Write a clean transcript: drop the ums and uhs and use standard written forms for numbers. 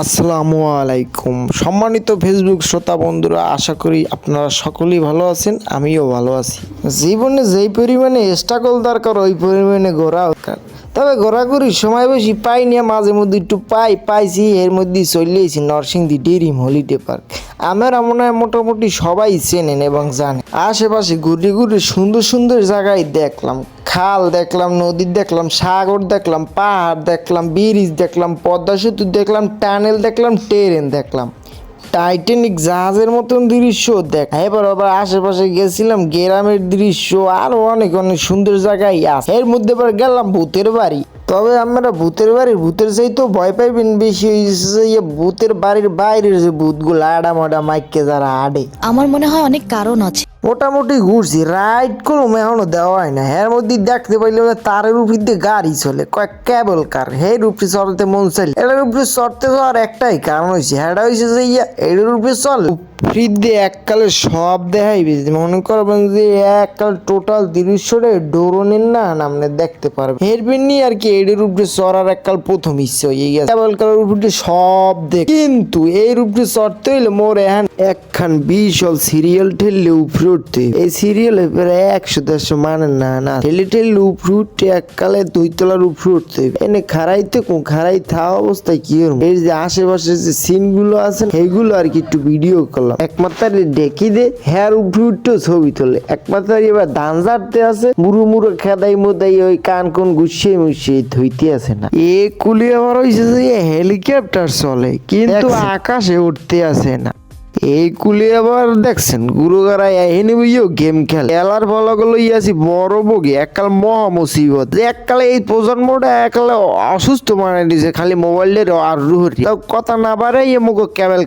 আসসালামু আলাইকুম সম্মানিত ফেসবুক শ্রোতা বন্ধুরা, আশা করি আপনারা সকলেই ভালো আছেন। আমিও ভালো আছি। জীবনে যেই পরিমাণে স্ট্রাগল দরকার ওই পরিমাণে ঘোরা দরকার। তবে ঘোরাঘুরির সময় বেশি পাই না, মাঝে মধ্যে একটু পাইছি। এর মধ্যে চলেছি নরসিংদী ড্রিম হলিডে পার্ক। আমরা মনে হয় মোটামুটি সবাই চেনেন এবং জানেন। আশেপাশে ঘুরে ঘুরে সুন্দর সুন্দর জায়গায় দেখলাম, খাল দেখলাম, নদী দেখলাম, সাগর দেখলাম, পাহাড় দেখলাম, ব্রিজ দেখলাম, পদ্মা সেতু দেখলাম, টানেল দেখলাম, ট্রেন দেখলাম, টাইটানিক জাহাজের মতন দৃশ্য দেখা। এবার আবার আশেপাশে গেছিলাম, গ্রামের দৃশ্য আরো অনেক অনেক সুন্দর জায়গায় আছে। এর মধ্যে আবার গেলাম ভূতের বাড়ি। তবে আমরা ভূতের চাইতেও ভয় পাইবেন বেশি ভূতের বাড়ির বাইরের যে ভূতগুলো আডামাডা মাইকে যারা আডে। আমার মনে হয় অনেক কারণ আছে। মোটামুটি ঘুরছি, রাইড কোনো এখনো দেওয়া হয় না। এর মধ্যে দেখতে পাইলাম তারের উপর দিয়ে গাড়ি চলে, কয়েক কেবল কার। হের উপরে চলতে মন চাইলে এটার উপরে চড়তে যাওয়ার একটাই কারণ হয়েছে, হেটা হয়েছে যে এটার উপরে চলে ফ্রি দিয়ে এককালে সব দেখাইবে। মনে করবেন যে এককাল টোটাল দৃশ্যটা ডোরনের না নামনে দেখতে পারবে। হেরবেন নি আর কি, এটার উপরে চড়ার এককাল প্রথম ইচ্ছে হয়ে গেছে। কেবল কালের উপরে সব দেখ, কিন্তু এর উপরে চড়তে হইলে মোর এখন একখান বিশাল সিরিয়াল ঠেললে উপরে উঠতে। এই সিরিয়াল প্রায় 100-150 মানে না ঠেলে উপরে উঠতে এককালে 2 তলার উপরে উঠতে এনে খাড়াইতে খাড়াই থাকা অবস্থায় কি করবো। এই যে আশেপাশে যে সিন গুলো আছে সেইগুলো আর কি একটু ভিডিও করলাম। একমাত্র দেখি দে হেয়ার উপরে উঠতেও ছবি তোলে। একমাত্র এবার ধান ঝাড়তে আছে, মুড়ো খেদাই মোদাই ওই কান কোন গুছিয়ে মুছিয়ে ধুইতে আছে না। এ কুলি আবার হয়েছে যে হেলিকপ্টার চলে কিন্তু আকাশে উঠতে আসে না। এই কুলি আবার দেখছেন গুরুগারা এনে বইও গেম খেলে। এলার ফলাগুলো ইয়াছি বড় বগি এককাল মহা মুসিবত। এককালে এই প্রজন্মটা এককালে অসুস্থ মানে দিছে, খালি মোবাইলের আর রুহরি কথা না বাড়াই মুখ কেবল